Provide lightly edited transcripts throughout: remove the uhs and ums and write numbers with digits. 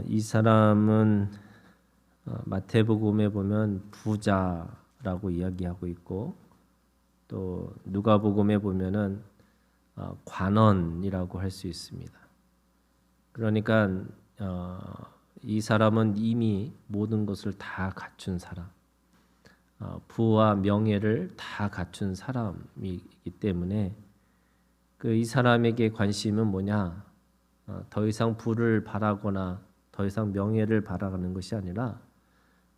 이 사람은 마태복음에 보면 부자라고 이야기하고 있고 또 누가복음에 보면은 관원이라고 할 수 있습니다. 그러니까 이 사람은 이미 모든 것을 다 갖춘 사람, 부와 명예를 다 갖춘 사람이기 때문에 이 사람에게 관심은 뭐냐? 더 이상 부를 바라거나 더 이상 명예를 바라는 것이 아니라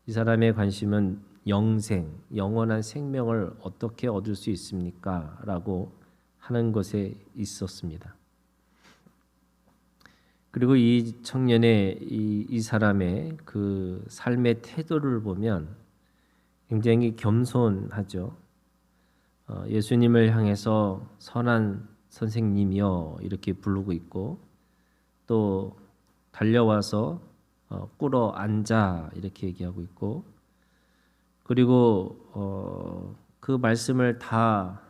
이 사람의 관심은 영생, 영원한 생명을 어떻게 얻을 수 있습니까? 라고 하는 것에 있었습니다. 그리고 이 청년의 이 사람의 그 삶의 태도를 보면 굉장히 겸손하죠. 예수님을 향해서 선한 선생님이여 이렇게 부르고 있고 또 달려와서 꿇어 앉아 이렇게 얘기하고 있고 그리고 그 말씀을 다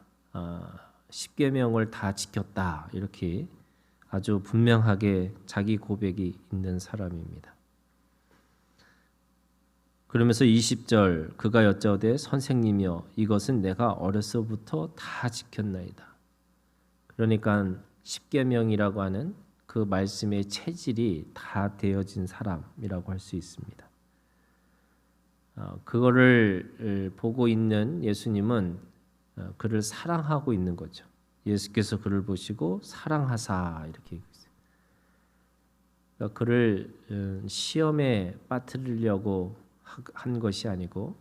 십계명을 다 지켰다 이렇게 아주 분명하게 자기 고백이 있는 사람입니다. 그러면서 20절 그가 여짜오되 선생님이여 이것은 내가 어려서부터 다 지켰나이다. 그러니까 십계명이라고 하는 그 말씀의 체질이 다 되어진 사람이라고 할 수 있습니다. 그거를 보고 있는 예수님은 그를 사랑하고 있는 거죠. 예수께서 그를 보시고 사랑하사 이렇게 얘기했어요. 그러니까 그를 시험에 빠뜨리려고 한 것이 아니고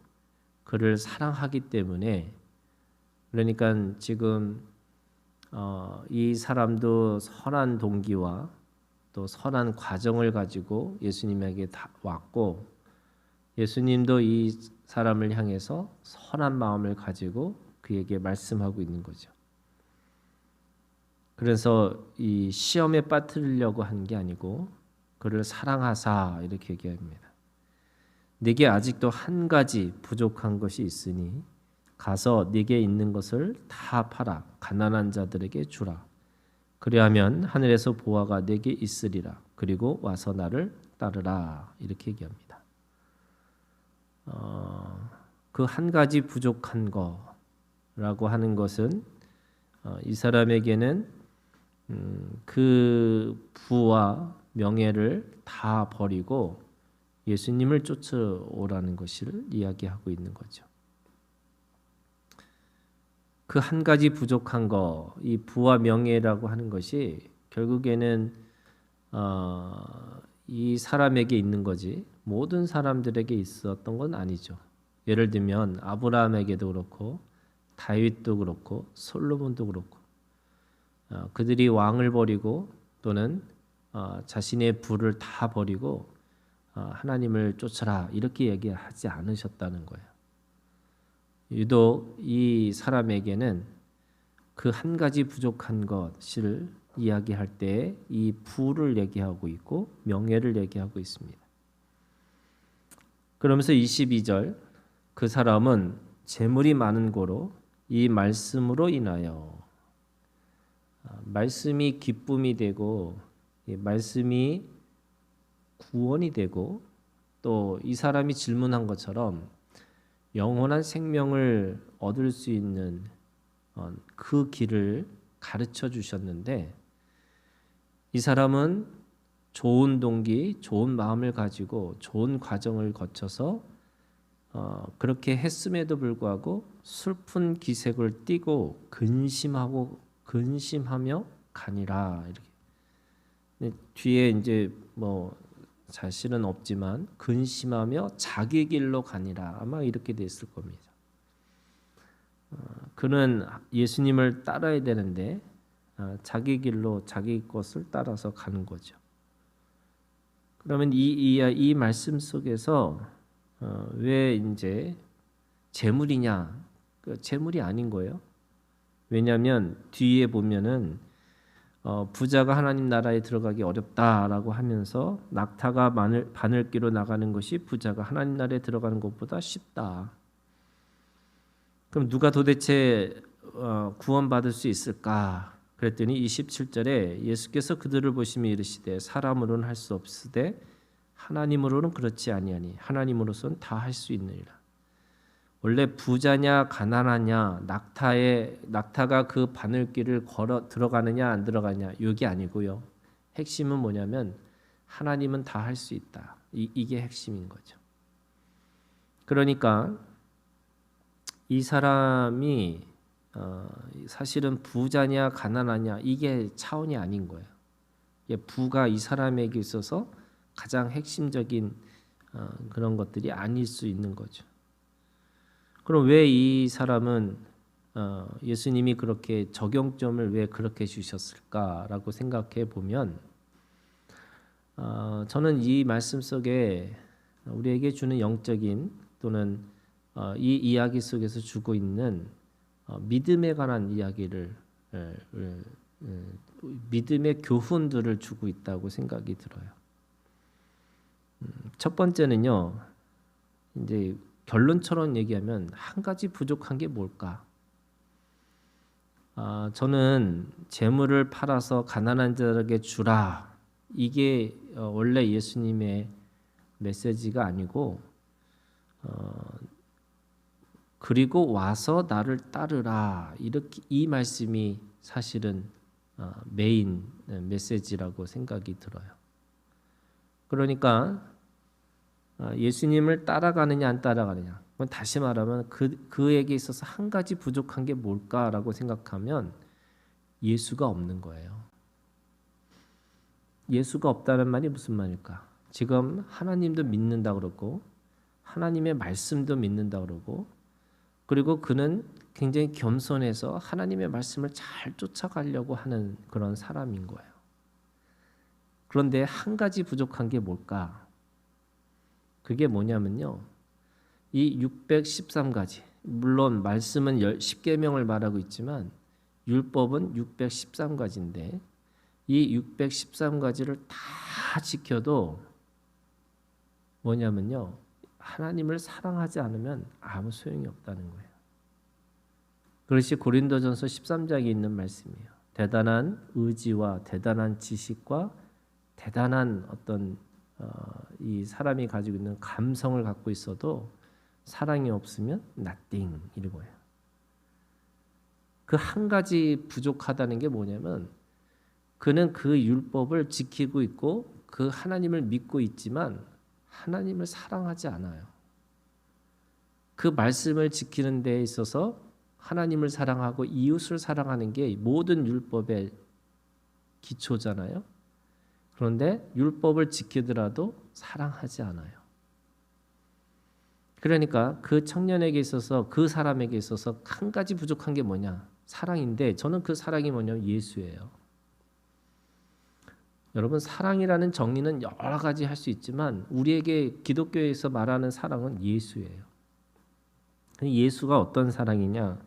그를 사랑하기 때문에 그러니까 지금 이 사람도 선한 동기와 또 선한 과정을 가지고 예수님에게 왔고 예수님도 이 사람을 향해서 선한 마음을 가지고 그에게 말씀하고 있는 거죠. 그래서 이 시험에 빠뜨리려고 한 게 아니고 그를 사랑하사 이렇게 얘기합니다. 네게 아직도 한 가지 부족한 것이 있으니 가서 네게 있는 것을 다 팔아 가난한 자들에게 주라. 그리하면 하늘에서 보화가 네게 있으리라. 그리고 와서 나를 따르라. 이렇게 얘기합니다. 그 한 가지 부족한 거라고 하는 것은 이 사람에게는 그 부와 명예를 다 버리고 예수님을 쫓아오라는 것을 이야기하고 있는 거죠. 그 한 가지 부족한 거, 이 부와 명예라고 하는 것이 결국에는 이 사람에게 있는 거지 모든 사람들에게 있었던 건 아니죠. 예를 들면 아브라함에게도 그렇고 다윗도 그렇고 솔로몬도 그렇고 그들이 왕을 버리고 또는 자신의 부를 다 버리고 하나님을 쫓아라 이렇게 얘기하지 않으셨다는 거예요. 유독 이 사람에게는 그 한 가지 부족한 것을 이야기할 때 이 부를 얘기하고 있고 명예를 얘기하고 있습니다. 그러면서 22절 그 사람은 재물이 많은 고로 이 말씀으로 인하여 말씀이 기쁨이 되고 말씀이 구원이 되고 또 이 사람이 질문한 것처럼 영원한 생명을 얻을 수 있는 그 길을 가르쳐 주셨는데 이 사람은 좋은 동기, 좋은 마음을 가지고 좋은 과정을 거쳐서 그렇게 했음에도 불구하고 슬픈 기색을 띠고 근심하며 가니라 이렇게 뒤에 이제 뭐 사실은 없지만 근심하며 자기 길로 가니라 아마 이렇게 됐을 겁니다. 그는 예수님을 따라야 되는데 자기 길로 자기 것을 따라서 가는 거죠. 그러면 이 말씀 속에서 왜 이제 재물이냐? 재물이 아닌 거예요. 왜냐하면 뒤에 보면은 부자가 하나님 나라에 들어가기 어렵다라고 하면서 낙타가 바늘기로 나가는 것이 부자가 하나님 나라에 들어가는 것보다 쉽다. 그럼 누가 도대체 구원받을 수 있을까? 그랬더니 27절에 예수께서 그들을 보시며 이르시되 사람으로는 할 수 없으되 하나님으로는 그렇지 아니하니 하나님으로서는 다 할 수 있느니라. 원래 부자냐 가난하냐 낙타가 그 바늘길을 걸어 들어가느냐 안 들어가냐 이게 아니고요. 핵심은 뭐냐면 하나님은 다 할 수 있다. 이게 핵심인 거죠. 그러니까 이 사람이 사실은 부자냐 가난하냐 이게 차원이 아닌 거예요. 부가 이 사람에게 있어서 가장 핵심적인 그런 것들이 아닐 수 있는 거죠. 그럼 왜 이 사람은 예수님이 그렇게 적용점을 왜 그렇게 주셨을까라고 생각해 보면 저는 이 말씀 속에 우리에게 주는 영적인 또는 이 이야기 속에서 주고 있는 믿음에 관한 이야기를 믿음의 교훈들을 주고 있다고 생각이 들어요. 첫 번째는요. 이제 결론처럼 얘기하면 한 가지 부족한 게 뭘까? 저는 재물을 팔아서 가난한 자에게 주라. 이게 원래 예수님의 메시지가 아니고 그리고 와서 나를 따르라. 이렇게 이 말씀이 사실은 메인 메시지라고 생각이 들어요. 그러니까 예수님을 따라가느냐 안 따라가느냐. 다시 말하면 그에게 있어서 한 가지 부족한 게 뭘까라고 생각하면 예수가 없는 거예요. 예수가 없다는 말이 무슨 말일까? 지금 하나님도 믿는다 그러고 하나님의 말씀도 믿는다 그러고 그리고 그는 굉장히 겸손해서 하나님의 말씀을 잘 쫓아가려고 하는 그런 사람인 거예요. 그런데 한 가지 부족한 게 뭘까? 그게 뭐냐면요. 이 613가지. 물론 말씀은 10계명을 말하고 있지만 율법은 613가지인데 이 613가지를 다 지켜도 뭐냐면요. 하나님을 사랑하지 않으면 아무 소용이 없다는 거예요. 그것이 고린도전서 13장에 있는 말씀이에요. 대단한 의지와 대단한 지식과 대단한 어떤 이 사람이 가지고 있는 감성을 갖고 있어도 사랑이 없으면 nothing 이거예요. 그 한 가지 부족하다는 게 뭐냐면 그는 그 율법을 지키고 있고 그 하나님을 믿고 있지만 하나님을 사랑하지 않아요. 그 말씀을 지키는 데 있어서 하나님을 사랑하고 이웃을 사랑하는 게 모든 율법의 기초잖아요. 그런데 율법을 지키더라도 사랑하지 않아요. 그러니까 그 청년에게 있어서 그 사람에게 있어서 한 가지 부족한 게 뭐냐? 사랑인데 저는 그 사랑이 뭐냐면 예수예요. 여러분 사랑이라는 정의는 여러 가지 할 수 있지만 우리에게 기독교에서 말하는 사랑은 예수예요. 예수가 어떤 사랑이냐?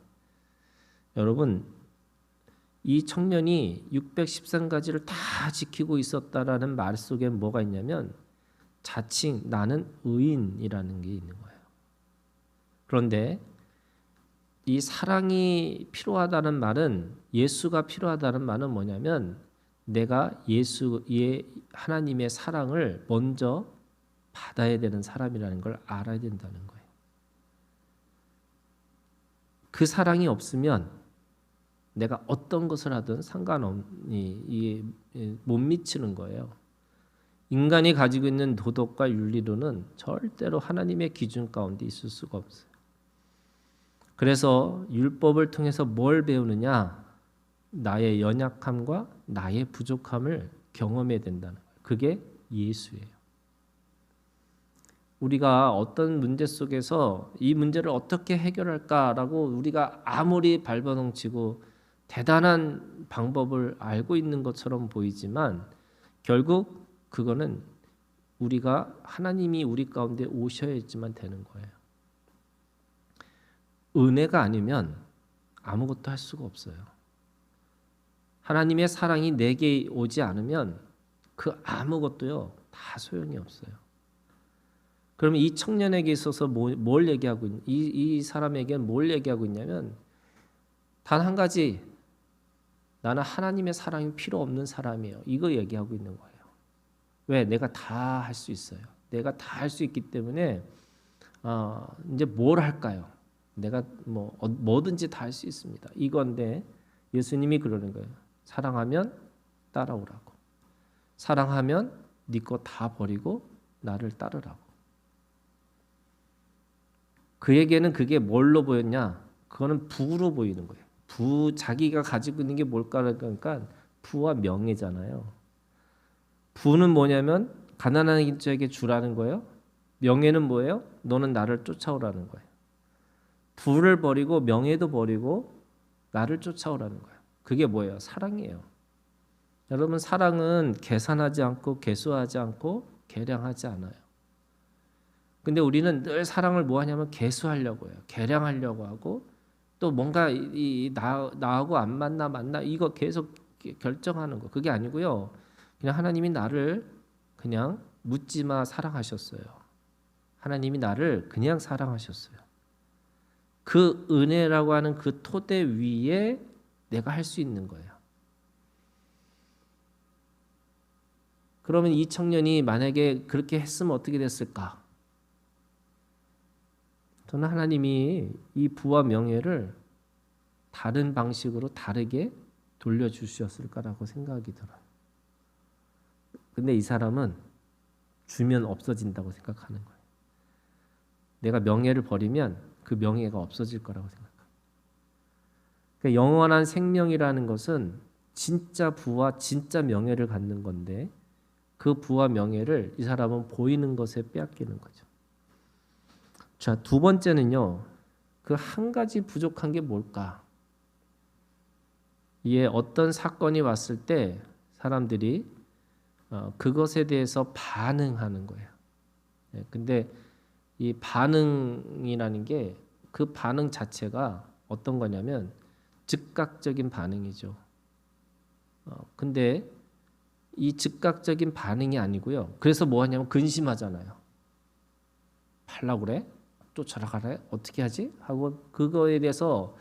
여러분 이 청년이 613가지를 다 지키고 있었다라는 말 속에 뭐가 있냐면 자칭 나는 의인이라는 게 있는 거예요. 그런데 이 사랑이 필요하다는 말은 예수가 필요하다는 말은 뭐냐면 내가 예수의 하나님의 사랑을 먼저 받아야 되는 사람이라는 걸 알아야 된다는 거예요. 그 사랑이 없으면 내가 어떤 것을 하든 상관없니 못 미치는 거예요. 인간이 가지고 있는 도덕과 윤리로는 절대로 하나님의 기준 가운데 있을 수가 없어요. 그래서 율법을 통해서 뭘 배우느냐? 나의 연약함과 나의 부족함을 경험해야 된다는 거예요. 그게 예수예요. 우리가 어떤 문제 속에서 이 문제를 어떻게 해결할까라고 우리가 아무리 발버둥치고 대단한 방법을 알고 있는 것처럼 보이지만 결국 그거는 우리가 하나님이 우리 가운데 오셔야지만 되는 거예요. 은혜가 아니면 아무것도 할 수가 없어요. 하나님의 사랑이 내게 오지 않으면 그 아무것도요 다 소용이 없어요. 그러면 이 청년에게 있어서 뭘 얘기하고 이 사람에게는 뭘 얘기하고 있냐면 단 한 가지 나는 하나님의 사랑이 필요 없는 사람이에요. 이거 얘기하고 있는 거예요. 왜? 내가 다 할 수 있어요. 내가 다 할 수 있기 때문에 이제 뭘 할까요? 내가 뭐든지 다 할 수 있습니다. 이건데 예수님이 그러는 거예요. 사랑하면 따라오라고. 사랑하면 네 거 다 버리고 나를 따르라고. 그에게는 그게 뭘로 보였냐? 그거는 부로 보이는 거예요. 자기가 가지고 있는 게 뭘까? 그러니까 부와 명예잖아요. 부는 뭐냐면 가난한 자에게 주라는 거예요. 명예는 뭐예요? 너는 나를 쫓아오라는 거예요. 부를 버리고 명예도 버리고 나를 쫓아오라는 거예요. 그게 뭐예요? 사랑이에요. 여러분, 사랑은 계산하지 않고 계수하지 않고 계량하지 않아요. 근데 우리는 늘 사랑을 뭐 하냐면 계수하려고 해요. 계량하려고 하고 또 뭔가 나하고 안 맞나 이거 계속 결정하는 거. 그게 아니고요. 그냥 하나님이 나를 그냥 묻지마 사랑하셨어요. 하나님이 나를 그냥 사랑하셨어요. 그 은혜라고 하는 그 토대 위에 내가 할 수 있는 거예요. 그러면 이 청년이 만약에 그렇게 했으면 어떻게 됐을까? 저는 하나님이 이 부와 명예를 다른 방식으로 다르게 돌려주셨을 거라고 생각이 들어요. 근데 이 사람은 주면 없어진다고 생각하는 거예요. 내가 명예를 버리면 그 명예가 없어질 거라고 생각합니다. 그러니까 영원한 생명이라는 것은 진짜 부와 진짜 명예를 갖는 건데 그 부와 명예를 이 사람은 보이는 것에 빼앗기는 거죠. 자, 두 번째는요. 그 한 가지 부족한 게 뭘까? 이에 어떤 사건이 왔을 때 사람들이 그것에 대해서 반응하는 거예요. 근데 이 반응이라는 게 그 반응 자체가 어떤 거냐면 즉각적인 반응이죠. 근데 이 즉각적인 반응이 아니고요. 그래서 뭐 하냐면 근심하잖아요. 팔라고 그래? 쫓아라 가래? 어떻게 하지? 하고 그거에 대해서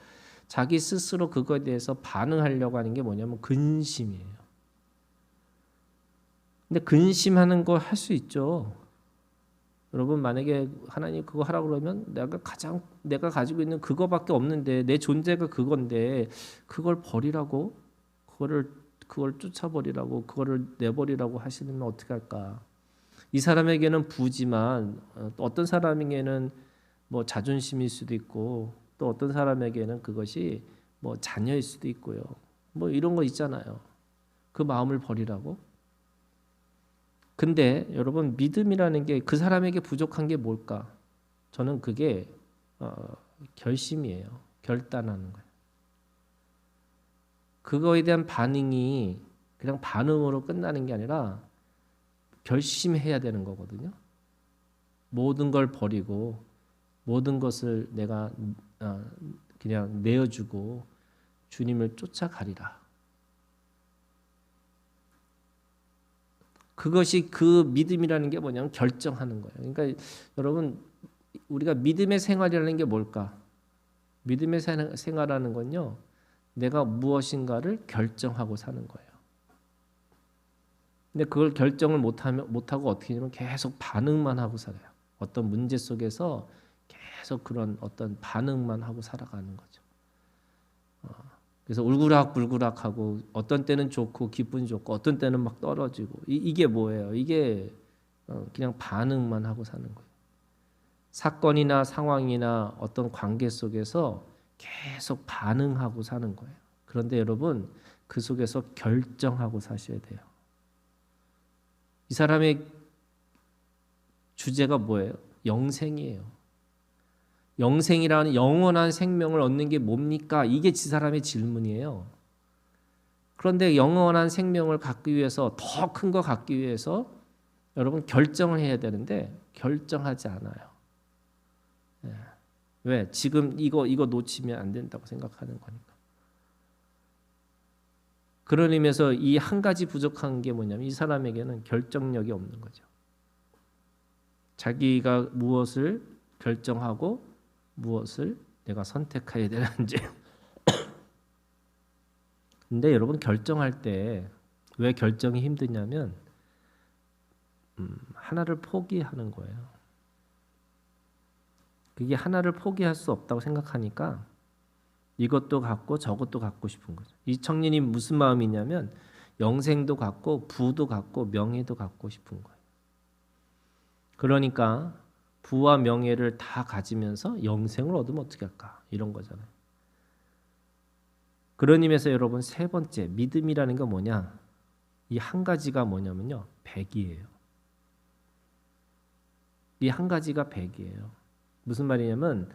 자기 스스로 그거에 대해서 반응하려고 하는 게 뭐냐면 근심이에요. 근데 근심하는 거 할 수 있죠. 여러분 만약에 하나님 그거 하라고 그러면 내가 가지고 있는 그거밖에 없는데 내 존재가 그건데 그걸 버리라고 그걸 쫓아버리라고 그거를 내버리라고 하시면 어떻게 할까? 이 사람에게는 부지만 어떤 사람에게는 뭐 자존심일 수도 있고 또 어떤 사람에게는 그것이 뭐 자녀일 수도 있고요. 뭐 이런 거 있잖아요. 그 마음을 버리라고. 근데 여러분 믿음이라는 게 그 사람에게 부족한 게 뭘까? 저는 그게 결심이에요. 결단하는 거예요. 그거에 대한 반응이 그냥 반응으로 끝나는 게 아니라 결심해야 되는 거거든요. 모든 걸 버리고 모든 것을 내가 그냥 내어주고 주님을 쫓아가리라. 그것이 그 믿음이라는 게 뭐냐면 결정하는 거예요. 그러니까 여러분 우리가 믿음의 생활이라는 게 뭘까? 믿음의 생활하는 건요. 내가 무엇인가를 결정하고 사는 거예요. 근데 그걸 결정을 못하고 어떻게 되냐면 계속 반응만 하고 살아요. 어떤 문제 속에서 계속 그런 어떤 반응만 하고 살아가는 거죠. 그래서 울그락불그락하고 어떤 때는 좋고 기분 좋고 어떤 때는 막 떨어지고 이게 뭐예요? 이게 그냥 반응만 하고 사는 거예요. 사건이나 상황이나 어떤 관계 속에서 계속 반응하고 사는 거예요. 그런데 여러분 그 속에서 결정하고 사셔야 돼요. 이 사람의 주제가 뭐예요? 영생이에요. 영생이라는 영원한 생명을 얻는 게 뭡니까? 이게 지 사람의 질문이에요. 그런데 영원한 생명을 갖기 위해서 더 큰 거 갖기 위해서 여러분 결정을 해야 되는데 결정하지 않아요. 왜? 지금 이거 놓치면 안 된다고 생각하는 거니까. 그런 의미에서 이 한 가지 부족한 게 뭐냐면 이 사람에게는 결정력이 없는 거죠. 자기가 무엇을 결정하고 무엇을 내가 선택해야 되는지. 근데 여러분 결정할 때 왜 결정이 힘드냐면 하나를 포기하는 거예요. 그게 하나를 포기할 수 없다고 생각하니까 이것도 갖고 저것도 갖고 싶은 거죠. 이 청년이 무슨 마음이냐면 영생도 갖고 부도 갖고 명예도 갖고 싶은 거예요. 그러니까 부와 명예를 다 가지면서 영생을 얻으면 어떻게 할까? 이런 거잖아요. 그런 의미에서 여러분 세 번째 믿음이라는 게 뭐냐? 이 한 가지가 뭐냐면요. 백이에요. 이 한 가지가 백이에요. 무슨 말이냐면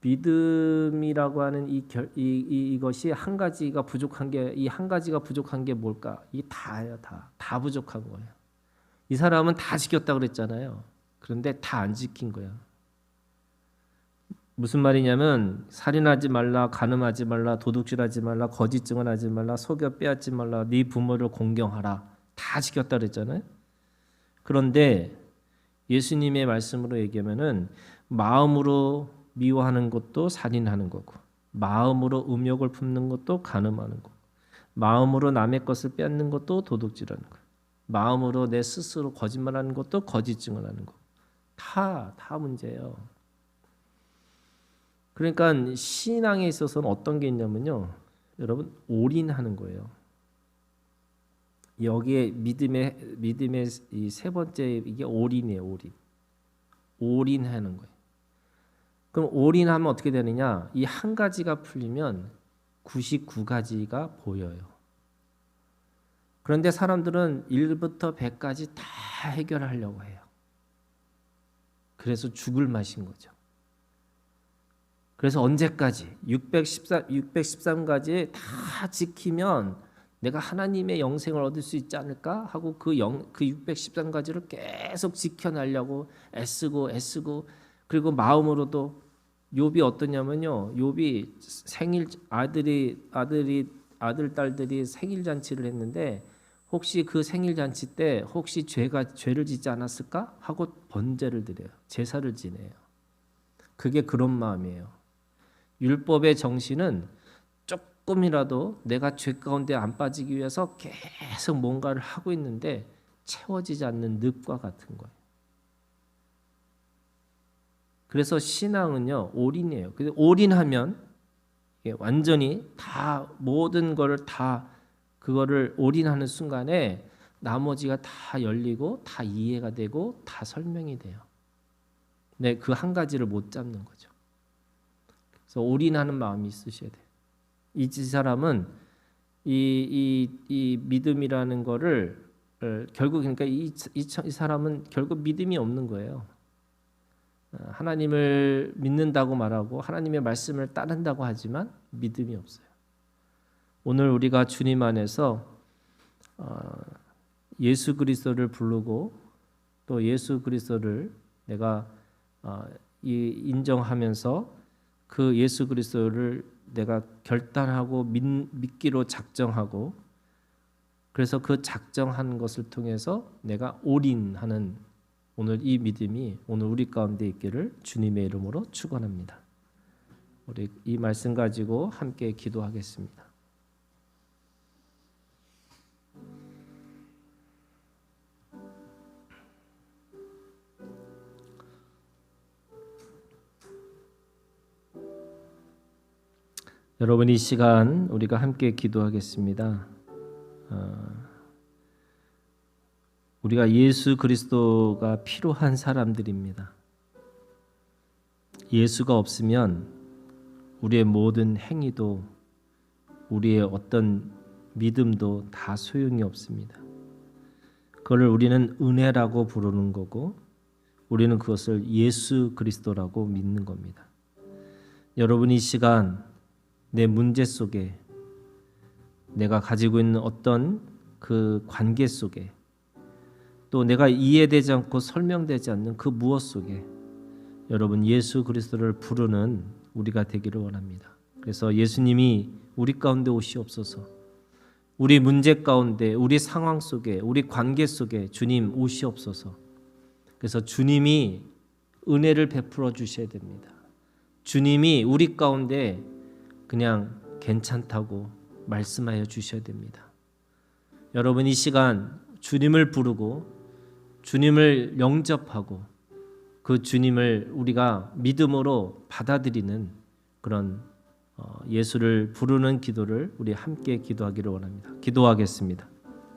믿음이라고 하는 이것이 한 가지가 부족한 게 이 한 가지가 부족한 게 뭘까? 이 다예요, 다 부족한 거예요. 이 사람은 다 지켰다 그랬잖아요. 그런데 다 안 지킨 거야. 무슨 말이냐면 살인하지 말라, 간음하지 말라, 도둑질하지 말라, 거짓 증언하지 말라, 속여 빼앗지 말라, 네 부모를 공경하라. 다 지켰다 그랬잖아요. 그런데 예수님의 말씀으로 얘기하면은 마음으로 미워하는 것도 살인하는 거고, 마음으로 음욕을 품는 것도 간음하는 거고, 마음으로 남의 것을 빼앗는 것도 도둑질하는 거고, 마음으로 내 스스로 거짓말하는 것도 거짓 증언하는 거고, 다 문제예요. 그러니까 신앙에 있어서는 어떤 게 있냐면요, 여러분 올인하는 거예요. 여기에 믿음의 이 세 번째 이게 올인이에요. 올인하는 거예요. 그럼 올인하면 어떻게 되느냐? 이 한 가지가 풀리면 99가지가 보여요. 그런데 사람들은 1부터 100까지 다 해결하려고 해요. 그래서 죽을 맛인 거죠. 그래서 언제까지 613가지 다 지키면 내가 하나님의 영생을 얻을 수 있지 않을까 하고 그 613가지를 계속 지켜내려고 애쓰고 그리고 마음으로도 욥이 어떠냐면요. 욥이 생일 아들 딸들이 생일 잔치를 했는데 혹시 그 생일 잔치 때 혹시 죄를 짓지 않았을까 하고 번제를 드려요. 제사를 지내요. 그게 그런 마음이에요. 율법의 정신은 조금이라도 내가 죄 가운데 안 빠지기 위해서 계속 뭔가를 하고 있는데 채워지지 않는 늪과 같은 거예요. 그래서 신앙은요 올인이에요. 그래서 올인하면 완전히 다 모든 거를 다 그거를 올인하는 순간에 나머지가 다 열리고 다 이해가 되고 다 설명이 돼요. 네, 그 한 가지를 못 잡는 거죠. 그래서 올인하는 마음이 있으셔야 돼요. 이 사람은 이 믿음이라는 거를 결국 그러니까 이 사람은 결국 믿음이 없는 거예요. 하나님을 믿는다고 말하고 하나님의 말씀을 따른다고 하지만 믿음이 없어요. 오늘 우리가 주님 안에서 예수 그리스도를 부르고 또 예수 그리스도를 내가 인정하면서 그 예수 그리스도를 내가 결단하고 믿기로 작정하고 그래서 그 작정한 것을 통해서 내가 올인하는 오늘 이 믿음이 오늘 우리 가운데 있기를 주님의 이름으로 축원합니다. 우리 이 말씀 가지고 함께 기도하겠습니다. 여러분 이 시간 우리가 함께 기도하겠습니다. 우리가 예수 그리스도가 필요한 사람들입니다. 예수가 없으면 우리의 모든 행위도 우리의 어떤 믿음도 다 소용이 없습니다. 그걸 우리는 은혜라고 부르는 거고 우리는 그것을 예수 그리스도라고 믿는 겁니다. 여러분 이 시간 내 문제 속에 내가 가지고 있는 어떤 그 관계 속에 또 내가 이해되지 않고 설명되지 않는 그 무엇 속에 여러분 예수 그리스도를 부르는 우리가 되기를 원합니다. 그래서 예수님이 우리 가운데 오시옵소서. 우리 문제 가운데 우리 상황 속에 우리 관계 속에 주님 오시옵소서. 그래서 주님이 은혜를 베풀어 주셔야 됩니다. 주님이 우리 가운데 그냥 괜찮다고 말씀하여 주셔야 됩니다. 여러분 이 시간 주님을 부르고 주님을 영접하고 그 주님을 우리가 믿음으로 받아들이는 그런 예수를 부르는 기도를 우리 함께 기도하기를 원합니다. 기도하겠습니다.